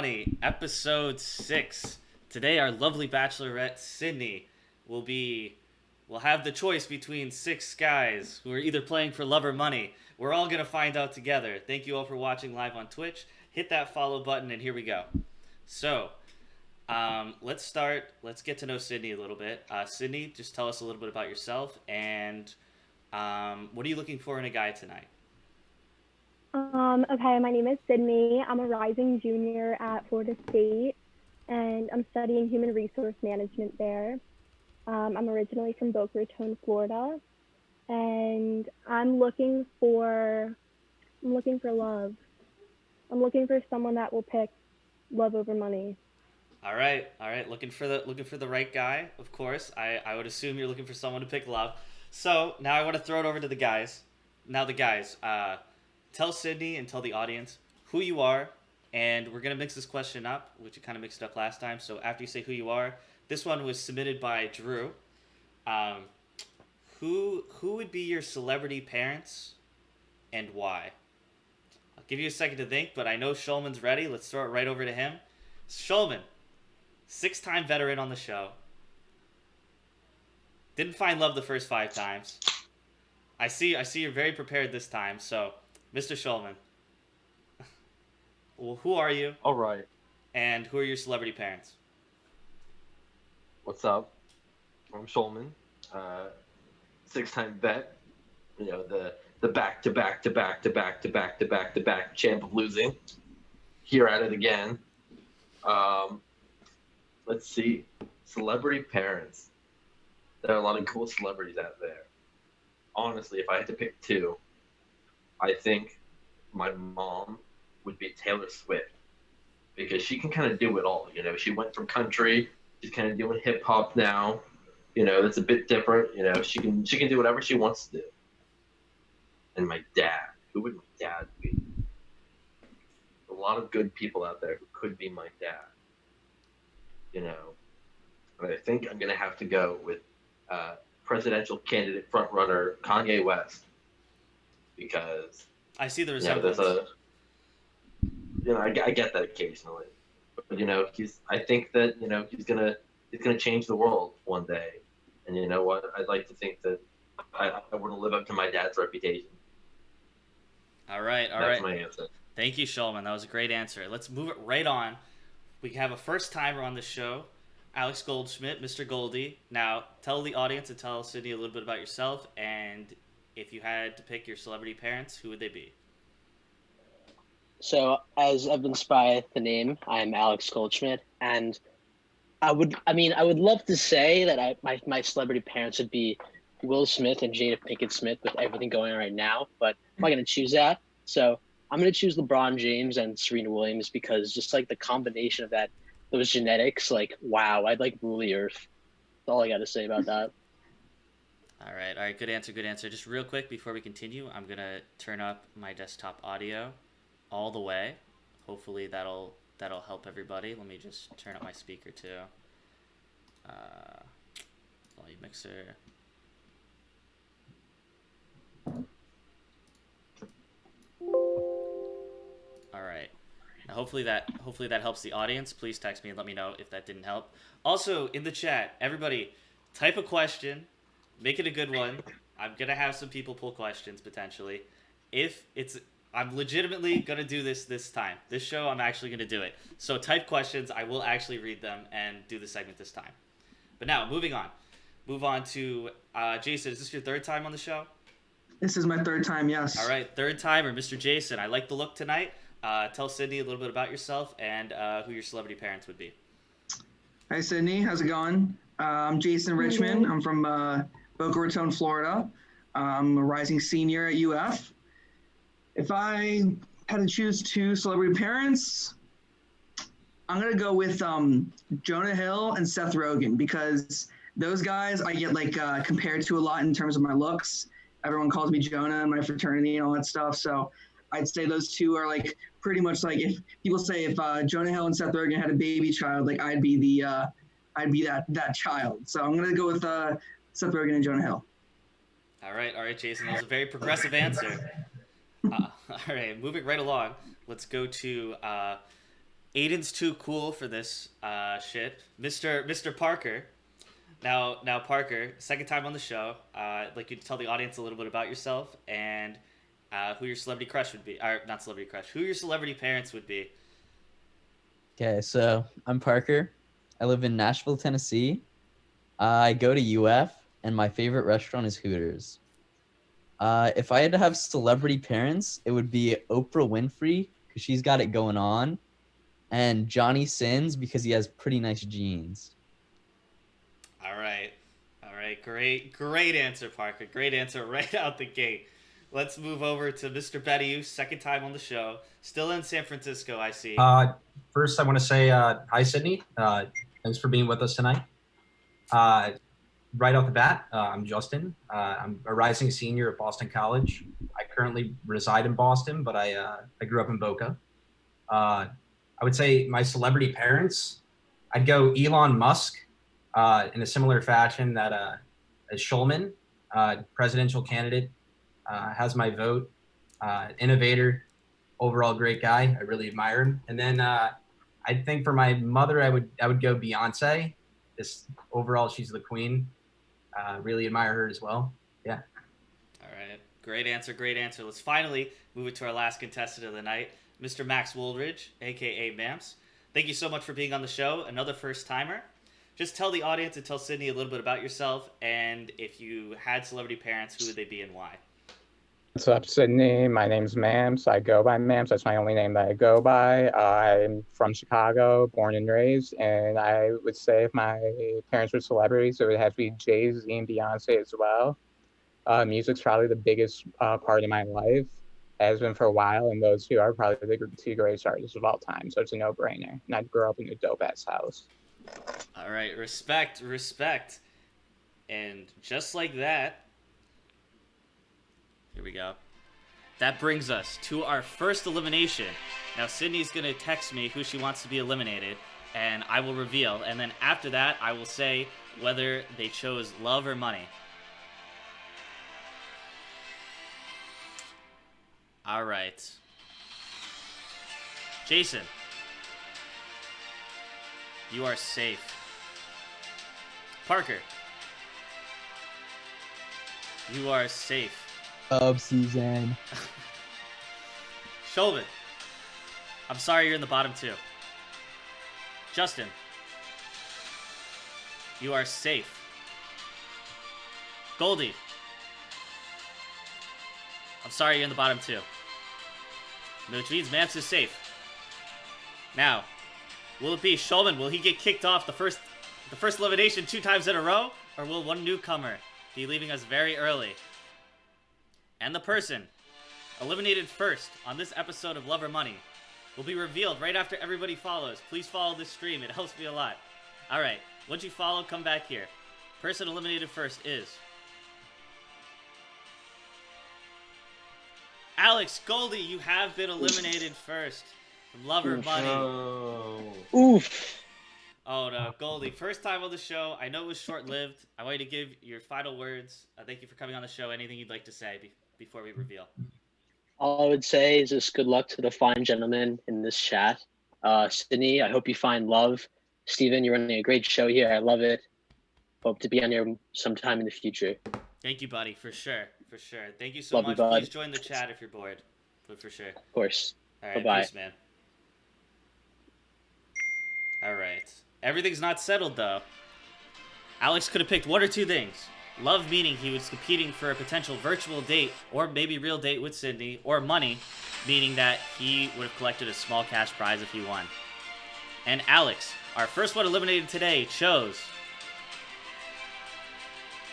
Money, episode 6. Today, our lovely bachelorette, Sydney, will have the choice between 6 guys who are either playing for love or money. We're all going to find out together. Thank you all for watching live on Twitch. Hit that follow button, and here we go. So, let's start. Let's get to know Sydney a little bit. Sydney, just tell us a little bit about yourself, and what are you looking for in a guy tonight? Okay, my name is Sydney. I'm a rising junior at Florida State, and I'm studying human resource management there. I'm originally from Boca Raton, Florida, and I'm looking for love. I'm looking for someone that will pick love over money. All right. Looking for the right guy, of course. I would assume you're looking for someone to pick love. So now I want to throw it over to the guys. Now the guys, tell Sydney and tell the audience who you are, and we're gonna mix this question up, which you kind of mixed up last time. So after you say who you are, this one was submitted by Drew. Who would be your celebrity parents, and why? I'll give you a second to think, but I know Shulman's ready. Let's throw it right over to him. Shulman, 6-time veteran on the show. Didn't find love the first 5 times. I see you're very prepared this time. So, Mr. Shulman, well, who are you? All right. And who are your celebrity parents? What's up? I'm Shulman, 6-time vet. You know, the back to back champ of losing. Here at it again. Let's see. Celebrity parents. There are a lot of cool celebrities out there. Honestly, if I had to pick 2, I think my mom would be Taylor Swift, because she can kind of do it all. You know, she went from country, she's kind of doing hip hop now. You know, that's a bit different. You know, she can do whatever she wants to do. And my dad, who would my dad be? A lot of good people out there who could be my dad. You know, and I think I'm gonna have to go with presidential candidate frontrunner Kanye West, because I see the resemblance. I get that occasionally, but I think that he's gonna change the world one day, and you know what? I'd like to think that I want to live up to my dad's reputation. All right. That's my answer. Thank you, Shulman. That was a great answer. Let's move it right on. We have a first timer on the show, Alex Goldschmidt, Mr. Goldie. Now, tell the audience and tell Sydney a little bit about yourself, and if you had to pick your celebrity parents, who would they be? So, as evidenced by the name, I'm Alex Goldschmidt, and I would love to say that my celebrity parents would be Will Smith and Jada Pinkett Smith with everything going on right now, but I'm not going to choose that. So, I'm going to choose LeBron James and Serena Williams, because just like the combination of those genetics, like, wow, I'd like rule the earth. That's all I got to say about that. All right. Good answer. Just real quick before we continue, I'm going to turn up my desktop audio all the way. Hopefully that'll help everybody. Let me just turn up my speaker too. Volume mixer. All right. Now hopefully that helps the audience. Please text me and let me know if that didn't help. Also, in the chat, everybody, type a question. Make it a good one. I'm going to have some people pull questions potentially. I'm legitimately going to do this time. This show, I'm actually going to do it. So type questions. I will actually read them and do the segment this time. But now, moving on. Move on to Jason. Is this your 3rd time on the show? This is my 3rd time, yes. All right, 3rd timer, Mr. Jason. I like the look tonight. Tell Sydney a little bit about yourself and who your celebrity parents would be. Hi, Sydney. How's it going? I'm Jason Richmond. I'm from Boca Raton, Florida. I'm a rising senior at UF. If I had to choose 2 celebrity parents, I'm going to go with Jonah Hill and Seth Rogen, because those guys I get compared to a lot in terms of my looks. Everyone calls me Jonah in my fraternity and all that stuff. So I'd say those 2 are pretty much if people say if Jonah Hill and Seth Rogen had a baby child, I'd be that child. So I'm gonna go with Seth Rogen and Jonah Hill. All right, Jason. That was a very progressive answer. All right, moving right along. Let's go to Aiden's too cool for this shit. Mr. Parker. Now Parker, second time on the show. I'd like you to tell the audience a little bit about yourself and who your celebrity crush would be. Or not celebrity crush. Who your celebrity parents would be. Okay, so I'm Parker. I live in Nashville, Tennessee. I go to UF, and my favorite restaurant is Hooters. If I had to have celebrity parents, it would be Oprah Winfrey because she's got it going on, and Johnny Sins because he has pretty nice jeans. All right. Great answer, Parker. Great answer right out the gate. Let's move over to Mr. Betty, second time on the show. Still in San Francisco, I see. First, I want to say hi, Sydney. Thanks for being with us tonight. Right off the bat, I'm Justin. I'm a rising senior at Boston College. I currently reside in Boston, but I grew up in Boca. I would say my celebrity parents, I'd go Elon Musk in a similar fashion that as Schulman, presidential candidate, has my vote. Innovator, overall great guy. I really admire him. And then I think for my mother, I would go Beyonce. Just overall, she's the queen. Really admire her as well. Yeah. All right. Great answer. Let's finally move it to our last contestant of the night, Mr. Max Woolridge, a.k.a. Mamps. Thank you so much for being on the show. Another first-timer. Just tell the audience and tell Sydney a little bit about yourself, and if you had celebrity parents, who would they be and why? What's up, Sydney? My name's Mams. I go by Mams. That's my only name that I go by. I'm from Chicago, born and raised, and I would say if my parents were celebrities, it would have to be Jay-Z and Beyonce as well. Music's probably the biggest part of my life, has been for a while, and those two are probably the two greatest artists of all time, so it's a no-brainer. And I grew up in a dope-ass house. All right, respect. And just like that, here we go. That brings us to our first elimination. Now, Sydney's going to text me who she wants to be eliminated, and I will reveal. And then after that, I will say whether they chose love or money. All right. Jason, you are safe. Parker, you are safe. Season. Chauvin, I'm sorry you're in the bottom two. Justin, you are safe. Goldie, I'm sorry you're in the bottom two. Which means Mance is safe. Now, will it be Chauvin? Will he get kicked off the first elimination 2 times in a row? Or will one newcomer be leaving us very early? And the person eliminated first on this episode of Love or Money will be revealed right after everybody follows. Please follow this stream. It helps me a lot. Alright, once you follow, come back here. Person eliminated first is Alex Goldie. You have been eliminated first from Love or Money. No. Oof. Oh no, Goldie, first time on the show. I know it was short-lived. I want you to give your final words. Thank you for coming on the show. Anything you'd like to say before we reveal? All I would say is just good luck to the fine gentlemen in this chat. Sydney, I hope you find love. Steven, you're running a great show here. I love it. Hope to be on here sometime in the future. Thank you, buddy, for sure. Thank you so Love you, much. bud. Please join the chat if you're bored. But for sure. Of course. All right, Bye-bye. peace, man. All right. Everything's not settled, though. Alex could have picked one or two things. Love, meaning he was competing for a potential virtual date or maybe real date with Sydney, or money, meaning that he would have collected a small cash prize if he won. And Alex, our first one eliminated today, chose...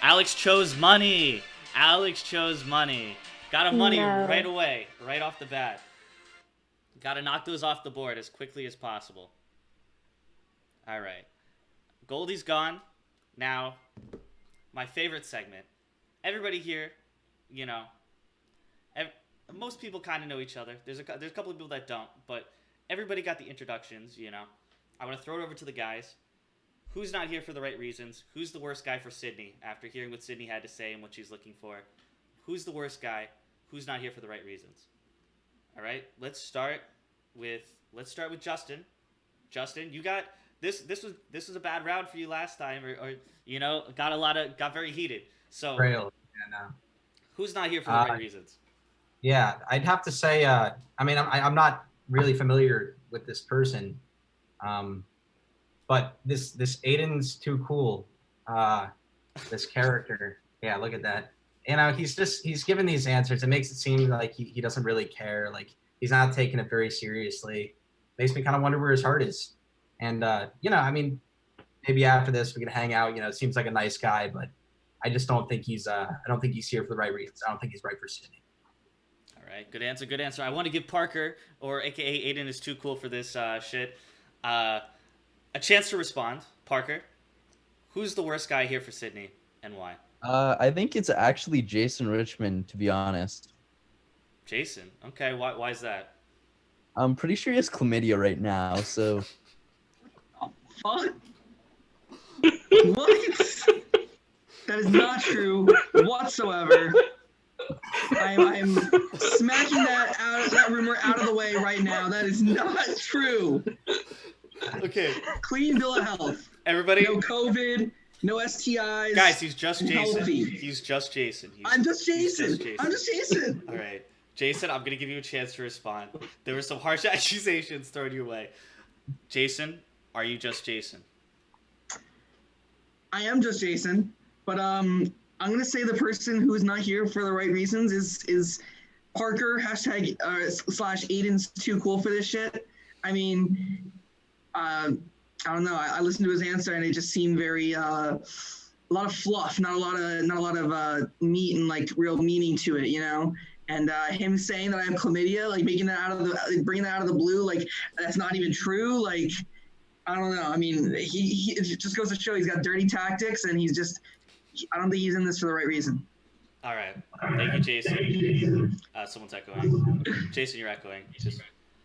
Alex chose money. Got a money No. right away, right off the bat. Got to knock those off the board as quickly as possible. All right. Goldie's gone. Now, my favorite segment. Everybody here, you know, most people kind of know each other. There's a couple of people that don't, but everybody got the introductions, you know. I want to throw it over to the guys. Who's not here for the right reasons? Who's the worst guy for Sydney after hearing what Sydney had to say and what she's looking for? Who's the worst guy? Who's not here for the right reasons? All right, let's start with Justin. Justin, you got this. This was a bad round for you last time, or got very heated. So Trail. And, who's not here for the right reasons? yeah, I'd have to say. I mean, I'm not really familiar with this person, but this Aiden's too cool. This character. Yeah, look at that. He's given these answers. It makes it seem like he doesn't really care. Like he's not taking it very seriously. Makes me kind of wonder where his heart is. And I mean, maybe after this we can hang out. It seems like a nice guy, but I just don't think he's. I don't think he's here for the right reasons. I don't think he's right for Sydney. All right, good answer. Good answer. I want to give Parker, or AKA Aiden, is too cool for this shit, a chance to respond. Parker, who's the worst guy here for Sydney, and why? I think it's actually Jason Richmond, to be honest. Jason. Okay, why is that? I'm pretty sure he has chlamydia right now, so. Fuck. What? That is not true whatsoever. I'm smacking that rumor out of the way right now. That is not true. Okay. Clean bill of health. Everybody. No COVID. No STIs. Guys, he's just Jason. Healthy. He's just Jason. I'm just Jason. I'm just Jason. All right. Jason, I'm going to give you a chance to respond. There were some harsh accusations thrown your way. Jason, are you just Jason? I am just Jason, but I'm going to say the person who is not here for the right reasons is Parker, # Aiden's too cool for this shit. I mean, I don't know. I listened to his answer and it just seemed very a lot of fluff, not a lot of meat and like real meaning to it, And him saying that I have chlamydia, like bringing that out of the blue, like that's not even true. Like I don't know. I mean, he it just goes to show he's got dirty tactics, and I don't think he's in this for the right reason. All right. Thank you, Jason. Someone's echoing. Jason, you're echoing.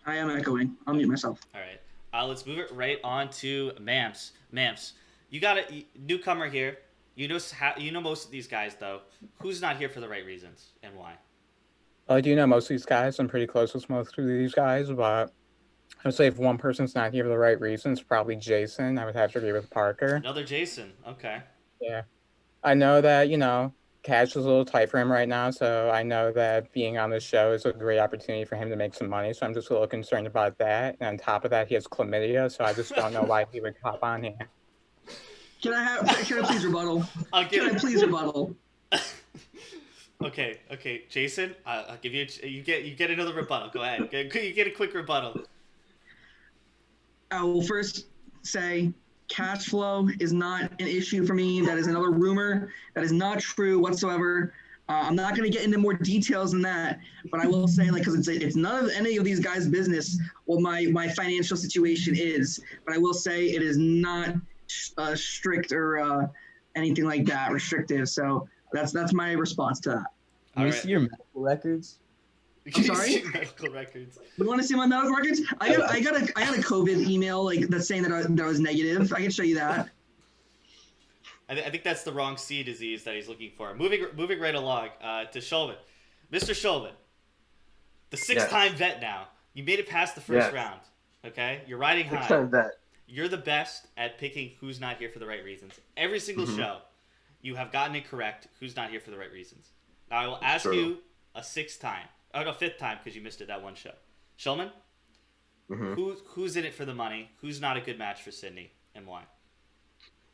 I am echoing. I'll mute myself. All right. Let's move it right on to Mamps. Mamps, you got a newcomer here. You know most of these guys though. Who's not here for the right reasons and why? I do know most of these guys. I'm pretty close with most of these guys, but I would say if one person's not here for the right reasons, probably Jason. I would have to agree with Parker. Another Jason. Okay. Yeah. I know that, cash is a little tight for him right now, so I know that being on this show is a great opportunity for him to make some money, so I'm just a little concerned about that. And on top of that, he has chlamydia, so I just don't know why he would hop on here. Can I please rebuttal? Can I please rebuttal? Okay, Jason, I'll give you you get another rebuttal. Go ahead. You get a quick rebuttal. I will first say cash flow is not an issue for me. That is another rumor. That is not true whatsoever. I'm not going to get into more details than that, but I will say, because it's none of any of these guys' business what my financial situation is. But I will say it is not strict or anything like that, restrictive. So that's my response to that. Can we see your medical records? I'm sorry? Medical records. You want to see my medical records? I got a COVID email that's saying that I was negative. I can show you that. I think that's the wrong C disease that he's looking for. Moving right along to Shulman. Mr. Shulman, the six-time vet now. You made it past the first round. Okay, you're riding high. Six-time vet. You're the best at picking who's not here for the right reasons. Every single show, you have gotten it correct. Who's not here for the right reasons? Now I will ask you a fifth time because you missed it that one show. Shulman, who's in it for the money? Who's not a good match for Sydney, and why?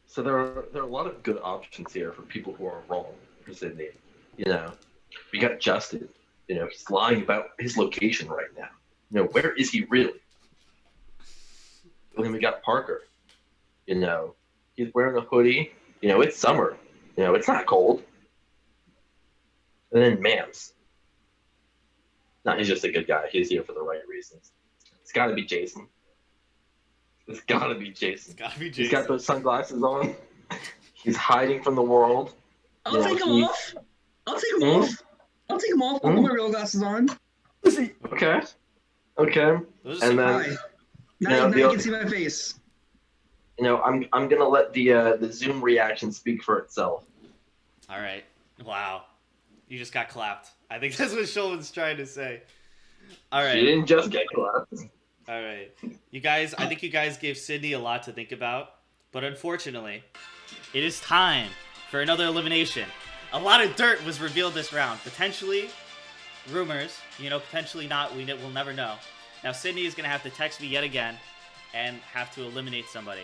So there are a lot of good options here for people who are wrong for Sydney. We got Justin. He's lying about his location right now. Where is he really? And then we got Parker. He's wearing a hoodie. It's summer. It's not cold. And then Mams. No, he's just a good guy. He's here for the right reasons. It's got to be Jason. It's got to be Jason. He's got those sunglasses on. He's hiding from the world. I'll take them off. I'll take them off. I'll put my real glasses on. Okay. And then now you can see my face. I'm gonna let the Zoom reaction speak for itself. All right. Wow. You just got clapped. I think that's what Shulman's trying to say. All right. She didn't just get clapped. All right. You guys, I think you guys gave Sydney a lot to think about, but unfortunately, it is time for another elimination. A lot of dirt was revealed this round. Potentially rumors, potentially not. We'll never know. Now, Sydney is going to have to text me yet again and have to eliminate somebody.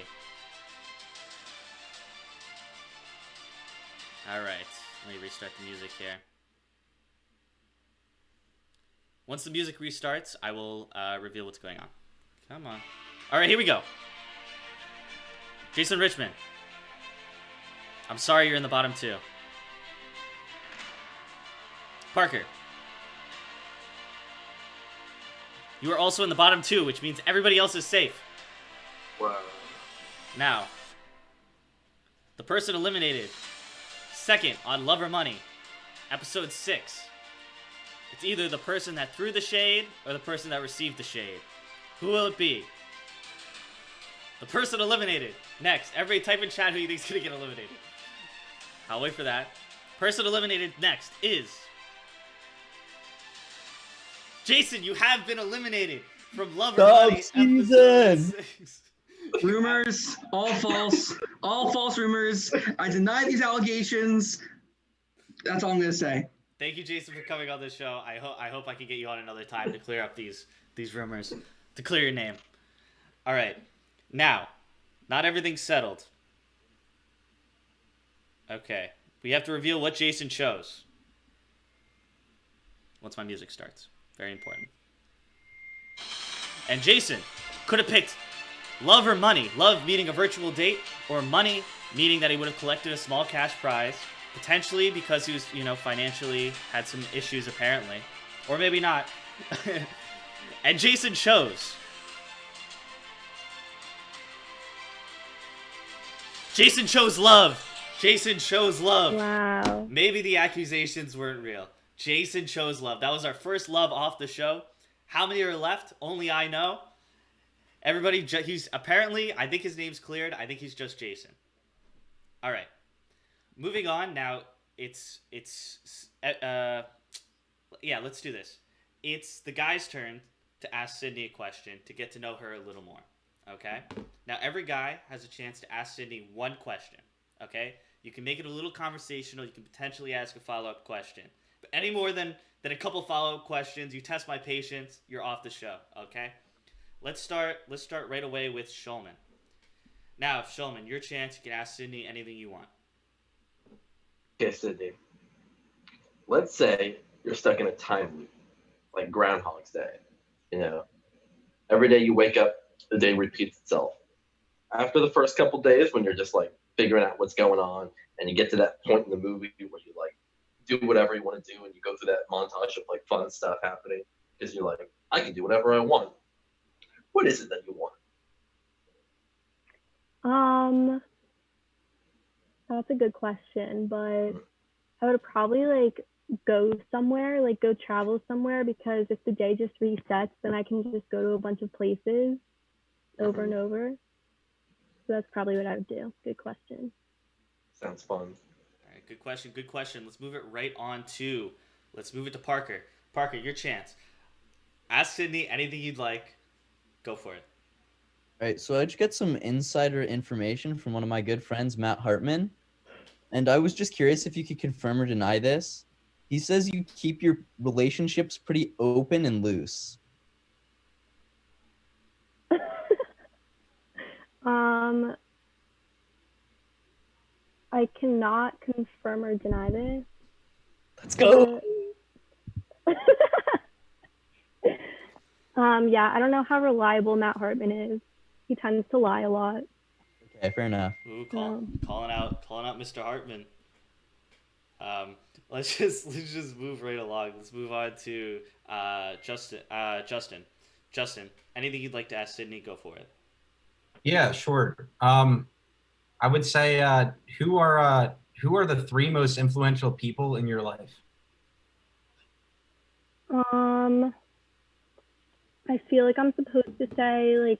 All right. Let me restart the music here. Once the music restarts, I will reveal what's going on. Come on. All right, here we go. Jason Richmond. I'm sorry you're in the bottom two. Parker. You are also in the bottom two, which means everybody else is safe. Wow. Now, the person eliminated second on Love or Money, episode 6. It's either the person that threw the shade or the person that received the shade. Who will it be? The person eliminated. Next, everybody type in chat who you think's gonna get eliminated. I'll wait for that. Person eliminated next is Jason. You have been eliminated from Love or Money, episode 6. Rumors, all false rumors. I deny these allegations. That's all I'm gonna say. Thank you, Jason, for coming on this show. I hope I can get you on another time to clear up these rumors, to clear your name. All right, now, not everything's settled. Okay, we have to reveal what Jason chose. Once my music starts, very important. And Jason could have picked Love or Money. Love meaning a virtual date, or money meaning that he would have collected a small cash prize. Potentially because he was, financially had some issues apparently. Or maybe not. And Jason chose. Jason chose love. Jason chose love. Wow. Maybe the accusations weren't real. Jason chose love. That was our first love off the show. How many are left? Only I know. Everybody, he's apparently, I think his name's cleared. I think he's just Jason. All right. Moving on, now let's do this. It's the guy's turn to ask Sydney a question to get to know her a little more, okay? Now, every guy has a chance to ask Sydney one question, okay? You can make it a little conversational. You can potentially ask a follow-up question. But any more than a couple follow-up questions, you test my patience, you're off the show, okay? Let's start right away with Shulman. Now, Shulman, your chance. You can ask Sydney anything you want. Okay, Sydney. Let's say you're stuck in a time loop, like Groundhog's Day. Every day you wake up, the day repeats itself. After the first couple days, when you're just like figuring out what's going on, and you get to that point in the movie where you like do whatever you want to do, and you go through that montage of like fun stuff happening, because you're like, I can do whatever I want. What is it that you want? That's a good question, but I would probably go somewhere, go travel somewhere, because if the day just resets, then I can just go to a bunch of places over and over. So that's probably what I would do. Good question. Sounds fun. All right, good question. Let's move it to Parker. Parker, your chance. Ask Sydney anything you'd like. Go for it. All right, so I just get some insider information from one of my good friends, Matt Hartman. And I was just curious if you could confirm or deny this. He says you keep your relationships pretty open and loose. I cannot confirm or deny this. Let's go. Yeah, I don't know how reliable Matt Hartman is. He tends to lie a lot. Okay, fair enough. Ooh, calling out Mr. Hartman. Let's just move right along. Let's move on to Justin. Justin, anything you'd like to ask Sydney? Go for it. Yeah, sure. I would say who are the 3 most influential people in your life? I feel like I'm supposed to say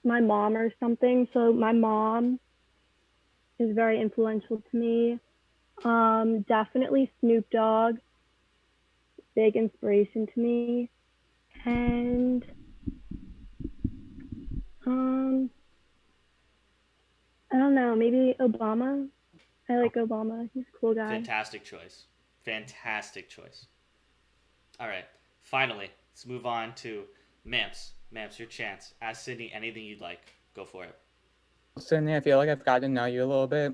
my mom or something. So my mom is very influential to me. Definitely Snoop Dogg, big inspiration to me. And Um, I don't know. Maybe Obama. I like Obama. He's a cool guy. Fantastic choice. Fantastic choice. All right. Finally, let's move on to Mamps. Mamps, your chance. Ask Sydney anything you'd like. Go for it. Sydney, I feel like I've gotten to know you a little bit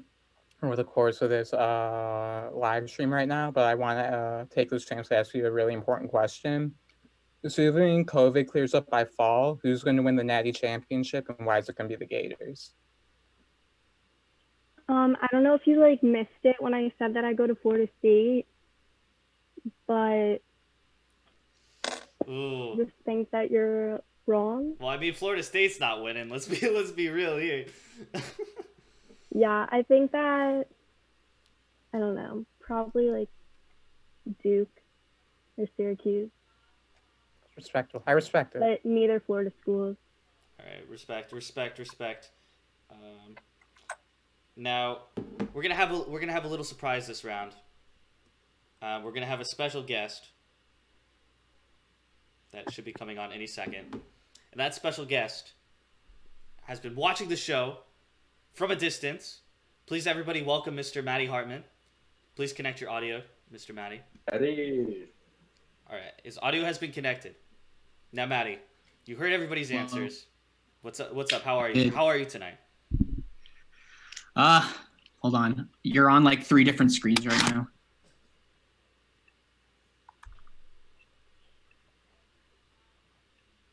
over the course of this live stream right now, but I want to take this chance to ask you a really important question. Assuming COVID clears up by fall, who's going to win the Natty Championship and why is it going to be the Gators? I don't know if you like missed it when I said that I go to Florida State, but Ooh. I just think that you're wrong. Well, I mean, Florida State's not winning. Let's be real here. Yeah, I think that, I don't know, probably like Duke or Syracuse, Respectful. I respect it. but neither Florida schools. All right, respect. Now we're gonna have a little surprise this round. We're gonna have a special guest that should be coming on any second, and that special guest has been watching the show from a distance. Please, everybody, welcome Mr. Matty Hartman. Please connect your audio, Mr. Matty. Eddie. All right, his audio has been connected. Now, Matty, you heard everybody's answers. What's up? How are you? Good. How are you tonight? Hold on. You're on like 3 different screens right now.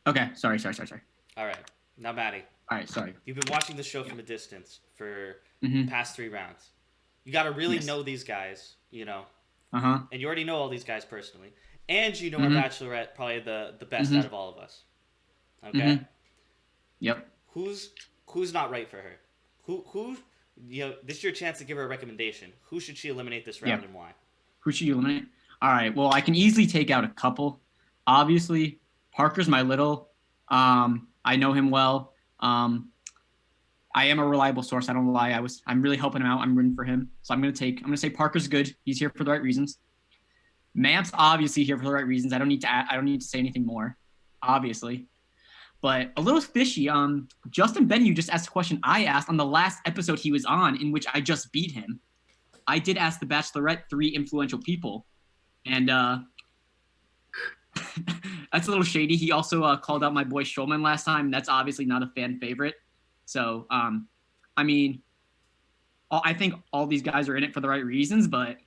Okay, sorry. All right, now, Matty, All right, sorry. you've been watching the show from a distance for Mm-hmm. the past 3 rounds. You got to really Yes. know these guys, you know, Uh-huh. and you already know all these guys personally, and you know Mhm. our Bachelorette probably the best Mhm. out of all of us. Okay, Mhm. Yep. who's not right for her? Who you know? This is your chance to give her a recommendation. Who should she eliminate this round Yeah. and why? Who should you eliminate? All right, well, I can easily take out a couple. Obviously, Parker's my little. I know him well. I am a reliable source. I don't lie. I'm really helping him out. I'm rooting for him. So I'm gonna say Parker's good. He's here for the right reasons. Mamp's obviously here for the right reasons. I don't need to say anything more, obviously. But a little fishy. Justin Benyu just asked a question I asked on the last episode he was on, in which I just beat him. I did ask the Bachelorette 3 influential people, and that's a little shady. He also called out my boy Shulman last time. That's obviously not a fan favorite. So, I mean, I think all these guys are in it for the right reasons, but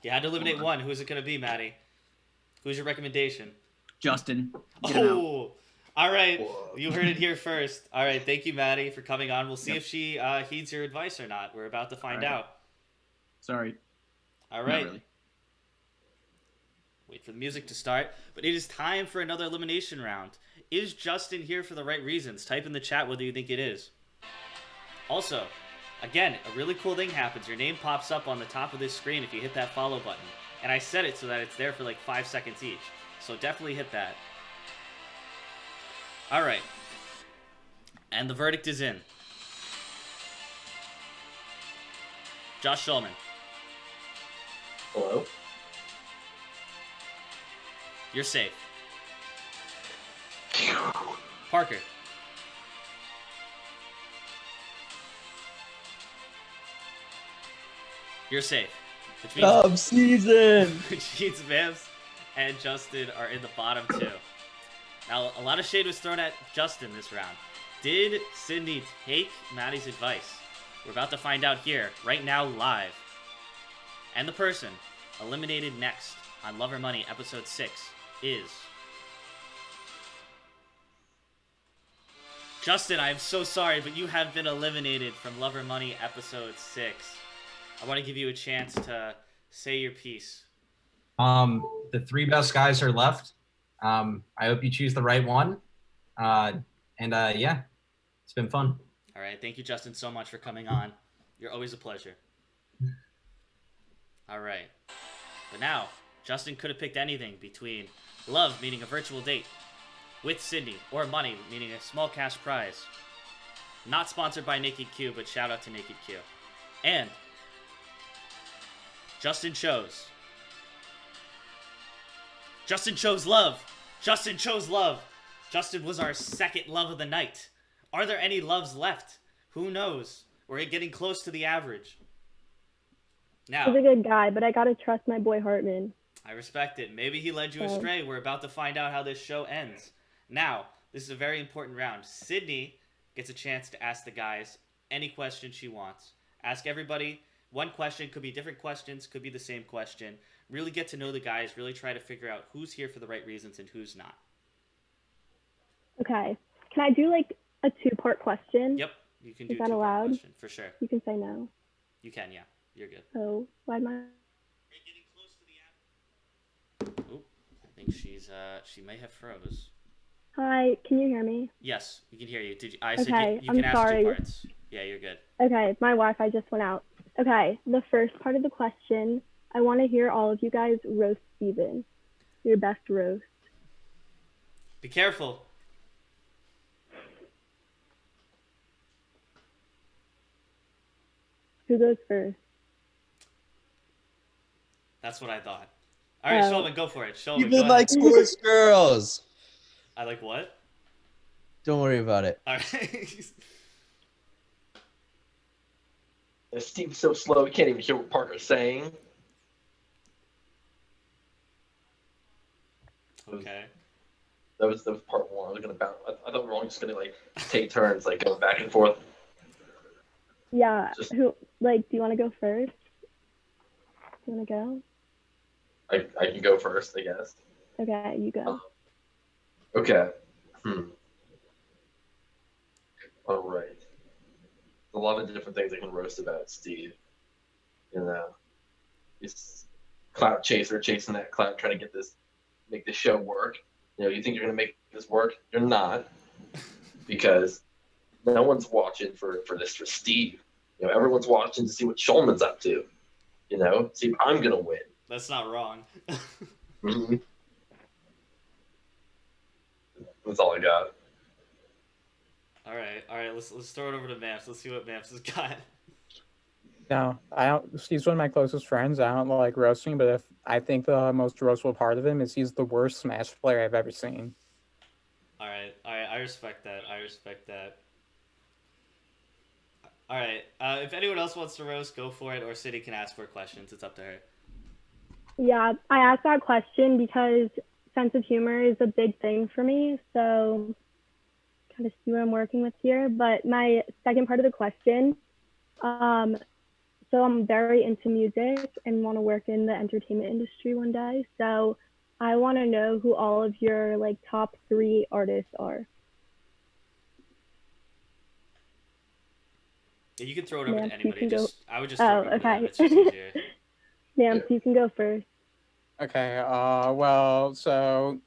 You had to eliminate one. Who is it going to be, Matty? Who's your recommendation? Justin. Get him out. Oh, all right. Whoa. You heard it here first. All right. Thank you, Maddie, for coming on. We'll see Yep. if she heeds your advice or not. We're about to find All right. out. Sorry. All Not right. really. Wait for the music to start. But it is time for another elimination round. Is Justin here for the right reasons? Type in the chat whether you think it is. Also, again, a really cool thing happens. Your name pops up on the top of this screen if you hit that follow button. And I set it so that it's there for like 5 seconds each. So definitely hit that. All right. And the verdict is in. Josh Shulman, Hello? you're safe. Parker, you're safe. Which means, Dub season. which means Vance and Justin are in the bottom 2. Now, a lot of shade was thrown at Justin this round. Did Sydney take Maddie's advice? We're about to find out here, right now, live. And the person eliminated next on Love or Money episode 6 is... Justin, I am so sorry, but you have been eliminated from Love or Money episode 6. I want to give you a chance to say your piece. The 3 best guys are left. I hope you choose the right one. Yeah, it's been fun. All right, thank you, Justin, so much for coming on. You're always a pleasure. All right. But now, Justin could have picked anything between love, meaning a virtual date, with Sydney, or money, meaning a small cash prize. Not sponsored by Naked Q, but shout out to Naked Q. And Justin chose. Justin chose love. Justin chose love. Justin was our second love of the night. Are there any loves left? Who knows? We're getting close to the average. Now, He's a good guy, but I gotta trust my boy Hartman. I respect it. Maybe he led you So- astray. We're about to find out how this show ends. Now, this is a very important round. Sydney gets a chance to ask the guys any question she wants. Ask everybody one question. Could be different questions. Could be the same question. Really get to know the guys. Really try to figure out who's here for the right reasons and who's not. Okay. Can I do like a 2-part question? Yep, you can do Is that two-part allowed? question for sure. You can say no. You can, yeah. You're good. Oh, why am I? We're getting close to the average. Oop, I think she may have froze. Hi, can you hear me? Yes, we can hear you. Did you? I said Okay, you I'm can ask sorry. 2 parts. Yeah, you're good. Okay, my Wi-Fi just went out. Okay, the first part of the question, I want to hear all of you guys roast Steven. Your best roast. Be careful. Who goes first? That's what I thought. All right, Oh. Shulman, go for it. Shulman, Even go like ahead. sports girls. I like what? Don't worry about it. All right. Steve's so slow, he can't even hear what Parker's saying. Okay. That was part one. I was gonna bounce. I thought we were all just gonna like take turns, like going back and forth. Yeah, Just- who, like, do you want to go first? Do you want to go? I can go first, I guess. Okay, you go. Okay. All right. A lot of different things I can roast about Steve. You know, he's clout chaser, chasing that clout, trying to make this show work. You know, you think you're gonna make this work? You're not, because no one's watching for Steve. You know, everyone's watching to see what Shulman's up to. You know, see if I'm gonna win. That's not wrong. Mm-hmm. That's all I got. All right. Let's throw it over to Mamps. Let's see what Mamps has got. No, I don't. Steve's one of my closest friends. I don't like roasting, but if I think the most roastable part of him is he's the worst Smash player I've ever seen. All right. I respect that. All right. If anyone else wants to roast, go for it. Or City can ask for questions. It's up to her. Yeah, I asked that question because sense of humor is a big thing for me. So kind of see what I'm working with here. But my second part of the question, so I'm very into music and want to work in the entertainment industry one day. So I want to know who all of your like top 3 artists are. Yeah, you can throw it over Mamps, to you anybody. can go- I would just throw it over to them. okay. It's just easier. Mamps, you can go first. Okay, well, so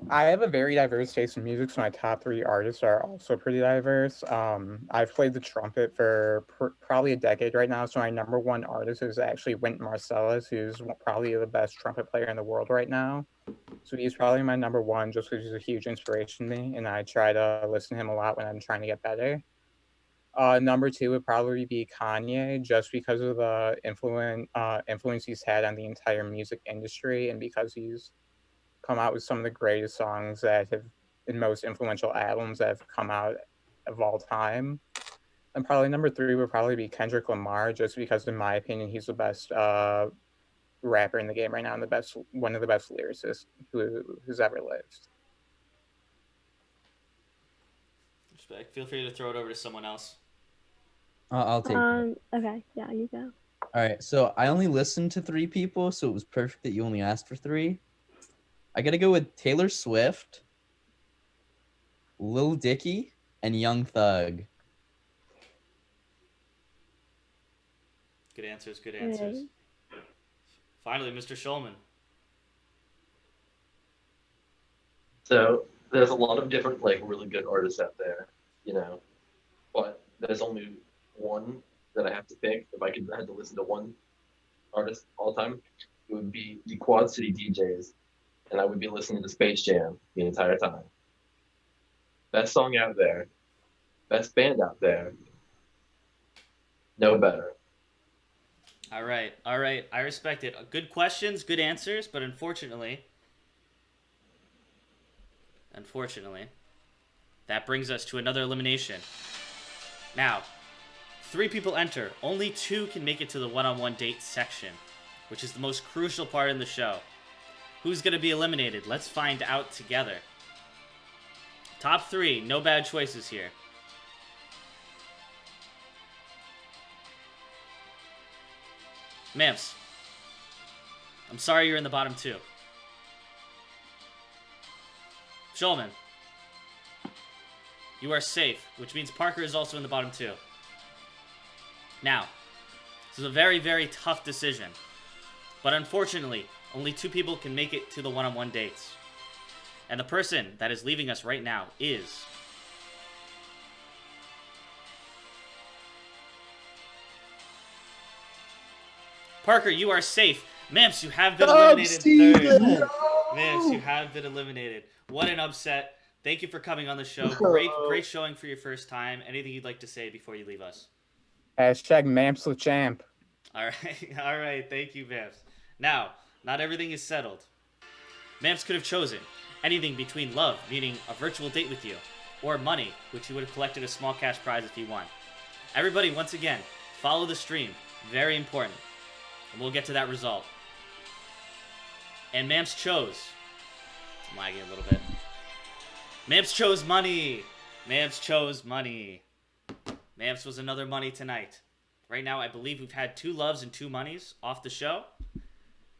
I have a very diverse taste in music, so my top 3 artists are also pretty diverse. I've played the trumpet for probably a decade right now, so my number 1 artist is actually Wynton Marsalis, who's probably the best trumpet player in the world right now. So he's probably my number 1 just because he's a huge inspiration to me, and I try to listen to him a lot when I'm trying to get better. Number 2 would probably be Kanye, just because of the influence he's had on the entire music industry, and because he's come out with some of the greatest songs that have and most influential albums that have come out of all time. And probably number 3 would probably be Kendrick Lamar, just because in my opinion he's the best rapper in the game right now and one of the best lyricists who's ever lived. Respect. Feel free to throw it over to someone else. I'll take it. Okay, yeah, you go. All right, so I only listened to 3 people, so it was perfect that you only asked for 3. I gotta go with Taylor Swift, Lil Dicky, and Young Thug. Good answers. Good answers. Right. Finally, Mr. Shulman. So there's a lot of different like really good artists out there, you know, but there's only one that I have to pick. If I had to listen to one artist all the time, it would be the Quad City DJs, and I would be listening to Space Jam the entire time. Best song out there, best band out there, no better. All right. I respect it. Good questions, good answers, but unfortunately, Unfortunately. That brings us to another elimination. Now, 3 people enter. Only 2 can make it to the one-on-one date section, which is the most crucial part in the show. Who's going to be eliminated? Let's find out together. Top 3, no bad choices here. Mamps, I'm sorry you're in the bottom 2. Shulman, you are safe, which means Parker is also in the bottom 2. Now, this is a very, very tough decision. But unfortunately, only 2 people can make it to the one-on-one dates. And the person that is leaving us right now is... Parker, you are safe. Mamps, you have been eliminated third. No! Mamps, you have been eliminated. What an upset. Thank you for coming on the show. Great showing for your first time. Anything you'd like to say before you leave us? Hashtag Mamps the champ. All right. All right. Thank you, Mamps. Now, not everything is settled. Mamps could have chosen anything between love, meaning a virtual date with you, or money, which he would have collected a small cash prize if he won. Everybody, once again, follow the stream. Very important. And we'll get to that result. And Mamps chose... I'm lagging a little bit. Mamps chose money. Mamps chose money. Mamps was another money tonight. Right now, I believe we've had 2 loves and 2 monies off the show.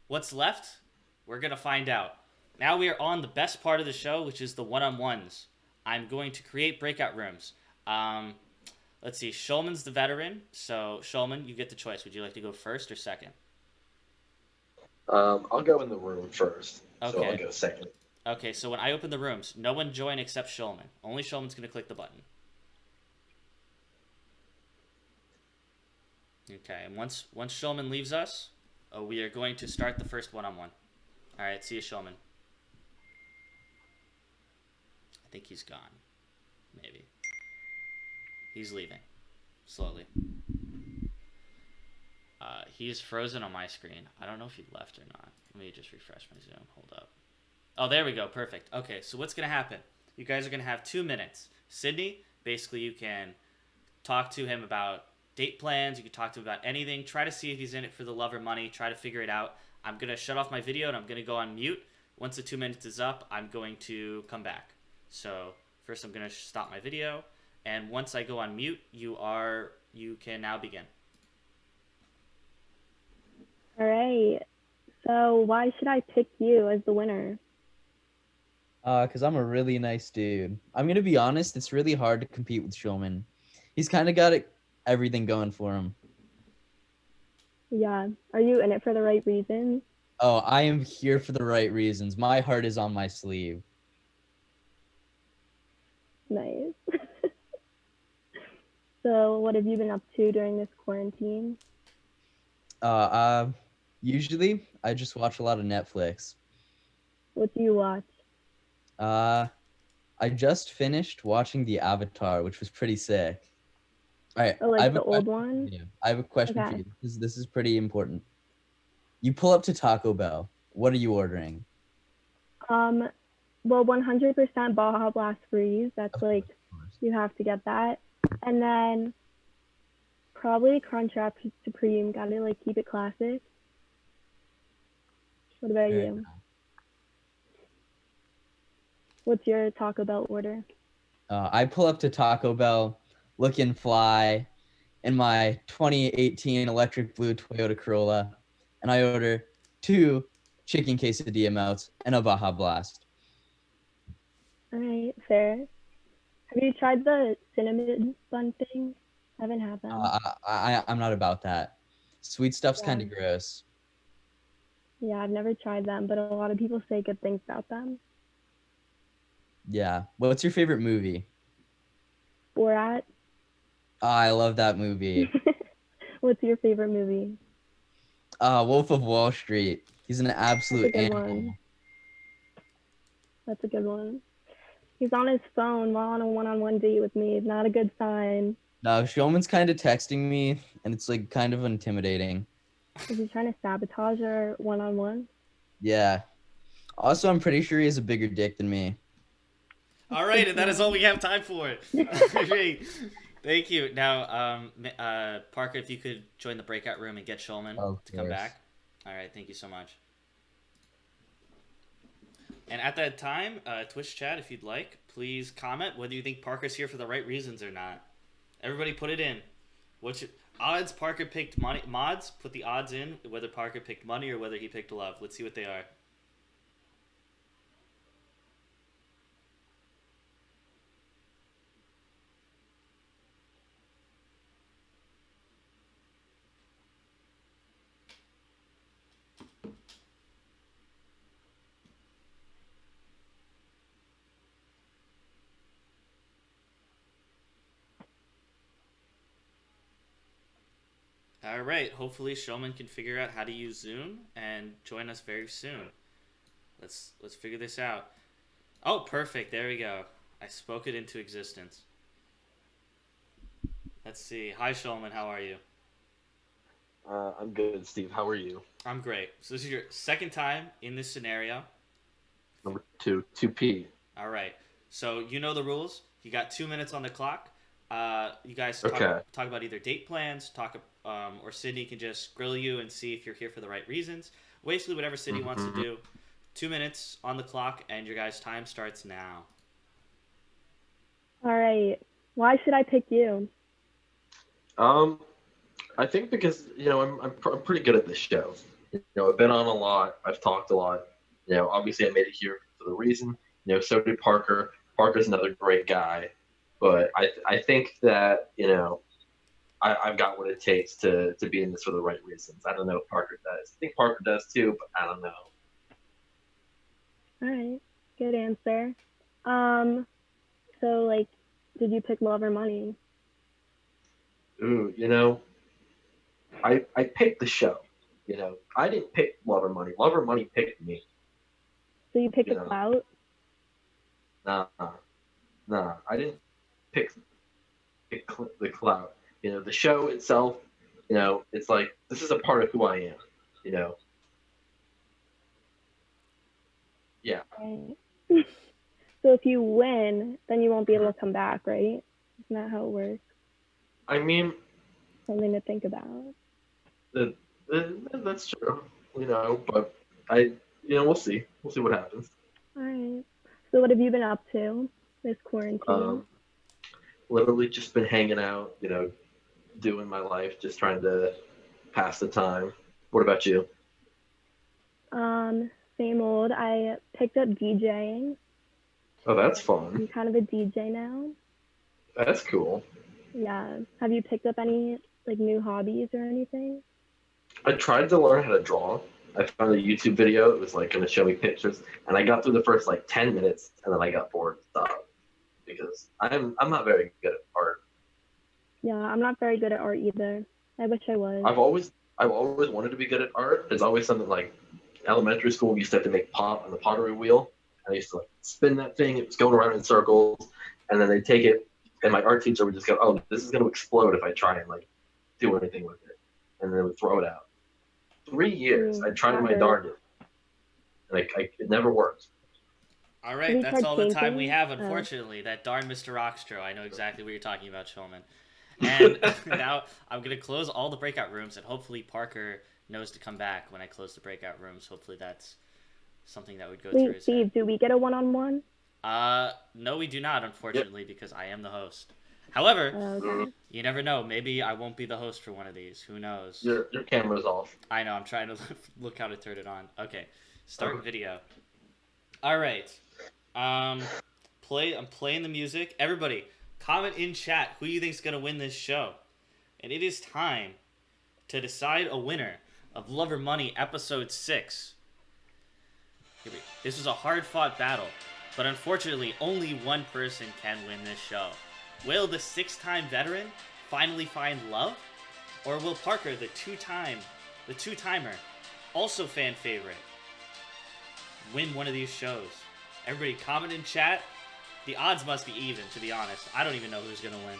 What's left? We're going to find out. Now we are on the best part of the show, which is the one-on-ones. I'm going to create breakout rooms. Let's see. Shulman's the veteran. So, Shulman, you get the choice. Would you like to go first or second? I'll go in the room first. Okay. So I'll go second. Okay, so when I open the rooms, no one join except Shulman. Only Shulman's going to click the button. Okay, and once Shulman leaves us, we are going to start the first one-on-one. All right, see you, Shulman. I think he's gone. Maybe. He's leaving. Slowly. He's frozen on my screen. I don't know if he left or not. Let me just refresh my Zoom. Hold up. Oh, there we go. Perfect. Okay, so what's going to happen? You guys are going to have 2 minutes. Sydney, basically you can talk to him about date plans. You can talk to him about anything. Try to see if he's in it for the love or money. Try to figure it out. I'm going to shut off my video and I'm going to go on mute. Once the 2 minutes is up, I'm going to come back. So first I'm going to stop my video. And once I go on mute, you can now begin. All right. So why should I pick you as the winner? Because I'm a really nice dude. I'm going to be honest, it's really hard to compete with Shulman. He's kind of got everything going for him. Yeah. Are you in it for the right reasons? Oh, I am here for the right reasons. My heart is on my sleeve. Nice. So what have you been up to during this quarantine? Usually I just watch a lot of Netflix. What do you watch? I just finished watching The Avatar, which was pretty sick. All right. Oh, like I have the a old question one? for you. I have a question for Okay. you. This is pretty important. You pull up to Taco Bell. What are you ordering? Well, 100% Baja Blast Freeze. That's Of like, course. you have to get that. And then probably Crunchwrap Supreme. Gotta like keep it classic. What about Fair you? enough. What's your Taco Bell order? I pull up to Taco Bell, looking fly, in my 2018 electric blue Toyota Corolla, and I order 2 chicken quesadilla melts and a Baja Blast. All right, fair. Have you tried the cinnamon bun thing? I haven't had them. I'm not about that. Sweet stuff's Yeah. kind of gross. Yeah, I've never tried them, but a lot of people say good things about them. Yeah. What's your favorite movie? Borat. Oh, I love that movie. What's your favorite movie? Wolf of Wall Street. He's an absolute good animal. one. That's a good one. He's on his phone while on a one-on-one date with me. It's not a good sign. No, Shulman's kind of texting me, and it's like kind of intimidating. Is he trying to sabotage our one-on-one? Yeah. Also, I'm pretty sure he has a bigger dick than me. All right, and that is all we have time for. Great. Thank you. Now, Parker, if you could join the breakout room and get Shulman Of to come course. back. All right, thank you so much. And at that time, Twitch chat, if you'd like, please comment whether you think Parker's here for the right reasons or not. Everybody put it in. What's your odds Parker picked money? Mods, put the odds in, whether Parker picked money or whether he picked love. Let's see what they are. All right. Hopefully, Shulman can figure out how to use Zoom and join us very soon. Let's figure this out. Oh, perfect. There we go. I spoke it into existence. Let's see. Hi, Shulman. How are you? I'm good, Steve. How are you? I'm great. So this is your second time in this scenario. Number 2, 2P. All right. So you know the rules. You got 2 minutes on the clock. You guys talk about either date plans, or Sydney can just grill you and see if you're here for the right reasons. Basically, whatever Sydney wants to do. 2 minutes on the clock, and your guys' time starts now. All right. Why should I pick you? I think because I'm pretty good at this show. I've been on a lot. I've talked a lot. Obviously I made it here for the reason. So did Parker. Parker's another great guy, but I think that I've got what it takes to be in this for the right reasons. I don't know if Parker does. I think Parker does too, but I don't know. All right. Good answer. So like, did you pick love or money? Ooh, I picked the show. I didn't pick Love or Money. Love or Money picked me. So you picked a clout? Nah, I didn't pick the clout. The show itself, it's like, this is a part of who I am, Yeah. Right. So if you win, then you won't be able to come back, right? Isn't that how it works? I mean, Something to think about. that's true, but we'll see. We'll see what happens. All right. So what have you been up to this quarantine? Literally just been hanging out, doing my life, just trying to pass the time. What about you? Same old. I picked up DJing. Oh, that's fun. I'm kind of a DJ now. That's cool. Yeah. Have you picked up any like new hobbies or anything? I tried to learn how to draw. I found a YouTube video. It was like going to show me pictures, and I got through the first like 10 minutes, and then I got bored and stopped because I'm not very good at art. Yeah, I'm not very good at art either. I wish I was. I've always wanted to be good at art. There's always something like elementary school. We used to have to make pot on the pottery wheel. And I used to like spin that thing. It was going around in circles, and then they take it, and my art teacher would just go, "Oh, this is going to explode if I try and like do anything with it," and then would throw it out. 3 years I tried my darndest, and it never worked. All right, that's all the time we have, unfortunately. That darn Mr. Rockstro. I know exactly what you're talking about, Shulman. And now I'm going to close all the breakout rooms, and hopefully Parker knows to come back when I close the breakout rooms. Hopefully that's something that would go through his Steve, head. do we get a one-on-one? No, we do not, unfortunately, because I am the host. However, you never know. Maybe I won't be the host for one of these. Who knows? Your camera's off. I know. I'm trying to look how to turn it on. Okay, start video. All right. I'm playing the music. Everybody, comment in chat who you think's gonna win this show, and it is time to decide a winner of Love or Money episode 6. This was a hard-fought battle, but unfortunately, only one person can win this show. Will the 6-time veteran finally find love, or will Parker, the two-timer, also fan favorite, win one of these shows? Everybody, comment in chat. The odds must be even, to be honest. I don't even know who's gonna win.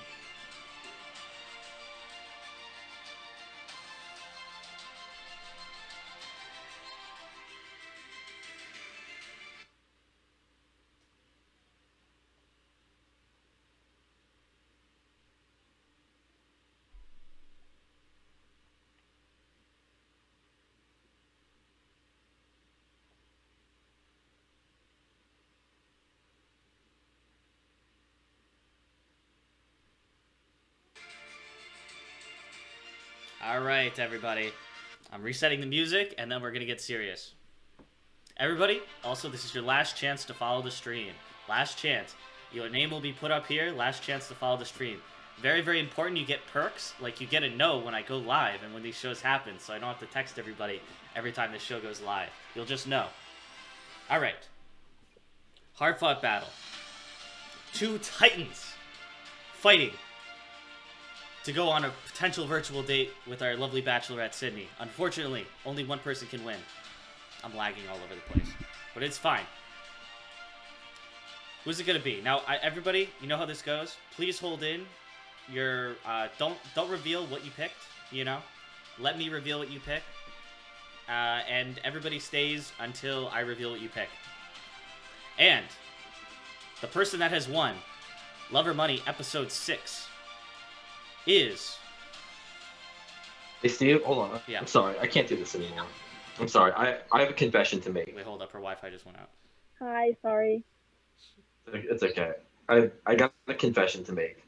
All right, everybody. I'm resetting the music, and then we're going to get serious. Everybody, also, this is your last chance to follow the stream. Last chance. Your name will be put up here. Last chance to follow the stream. Very, very important. You get perks. Like, you get a know when I go live and when these shows happen, so I don't have to text everybody every time this show goes live. You'll just know. All right. Hard-fought battle. Two titans fighting to go on a potential virtual date with our lovely bachelorette, Sydney. Unfortunately, only one person can win. I'm lagging all over the place, but it's fine. Who's it gonna be? Now, everybody, you know how this goes. Please hold in your. Don't reveal what you picked. You know, let me reveal what you pick, and everybody stays until I reveal what you pick. And the person that has won Love or Money episode 6 is. Hey, Steve, hold on. Yeah. I'm sorry. I can't do this anymore. I'm sorry. I have a confession to make. Wait, hold up. Her Wi-Fi just went out. Hi, sorry. It's okay. I got a confession to make.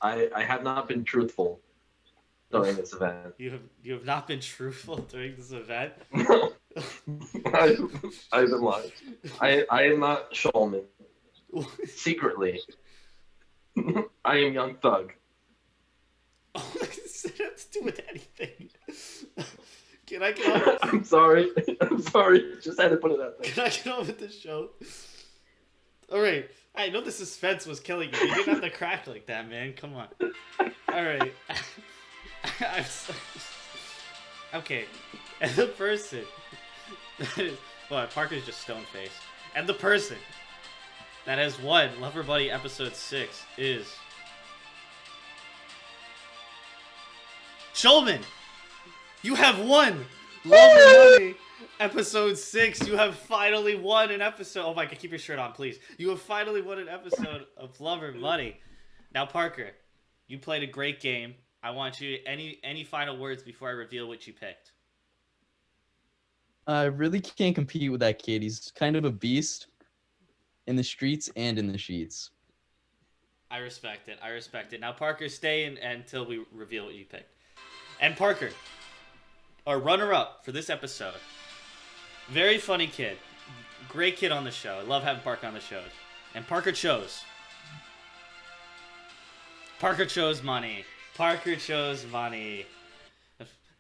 I have not been truthful during this event. You have not been truthful during this event? No. I've been lying. I am not Shulman. Secretly. I am Young Thug. Oh, it has to do with anything. Can I get on? I'm sorry. I'm sorry. Just had to put it out there. Can I get on with the show? Alright. I know the suspense was killing you. You didn't have to crack like that, man. Come on. Alright. Okay. And the person that is... Well, Parker's just stone-faced. And the person that has won Lover Buddy episode 6 is... Shulman! You have won Lover Money episode 6. You have finally won an episode. Oh my god, keep your shirt on, please. You have finally won an episode of Lover Money. Now, Parker, you played a great game. I want you any final words before I reveal what you picked. I really can't compete with that kid. He's kind of a beast in the streets and in the sheets. I respect it. I respect it. Now, Parker, stay in until we reveal what you picked. And Parker, our runner-up for this episode. Very funny kid. Great kid on the show. I love having Parker on the show. And Parker chose. Parker chose money. Parker chose money.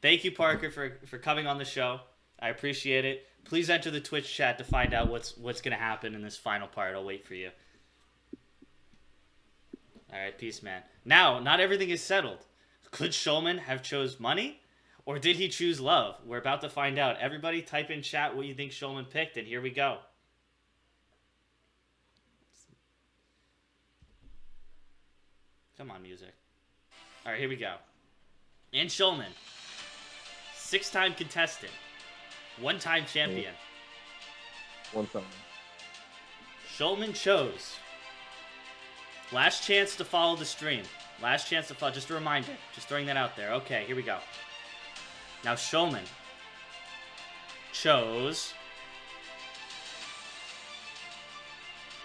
Thank you, Parker, for coming on the show. I appreciate it. Please enter the Twitch chat to find out what's going to happen in this final part. I'll wait for you. All right, peace, man. Now, not everything is settled. Could Shulman have chose money? Or did he choose love? We're about to find out. Everybody type in chat what you think Shulman picked, and here we go. Come on, music. All right, here we go. And Shulman, 6-time contestant, 1-time champion. One time. Shulman chose last chance to follow the stream. Last chance to follow. Just a reminder. Just throwing that out there. Okay, here we go. Now, Shulman chose...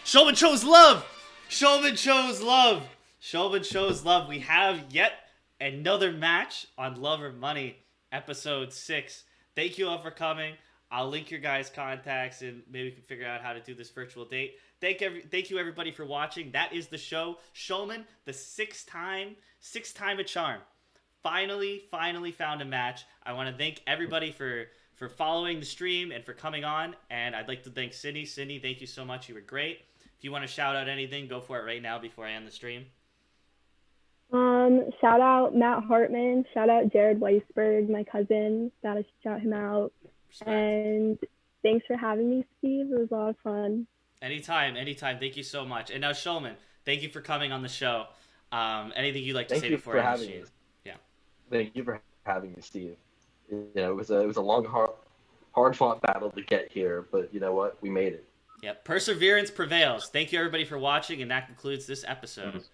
Shulman chose love! Shulman chose love! Shulman chose love. We have yet another match on Love or Money, episode 6. Thank you all for coming. I'll link your guys' contacts and maybe we can figure out how to do this virtual date. Thank you everybody for watching. That is the show. Shulman, the six-time a charm. Finally found a match. I want to thank everybody for following the stream and for coming on. And I'd like to thank Sydney. Sydney, thank you so much. You were great. If you want to shout out anything, go for it right now before I end the stream. Shout out Matt Hartman. Shout out Jared Weisberg, my cousin. Gotta shout him out. Respect. And thanks for having me, Steve. It was a lot of fun. Anytime. Thank you so much. And now, Shulman, thank you for coming on the show. Anything you'd like to say before I end the stream? Yeah. Thank you for having me, Steve. You know, it was a long, hard fought battle to get here, but you know what? We made it. Yep. Perseverance prevails. Thank you everybody for watching, and that concludes this episode.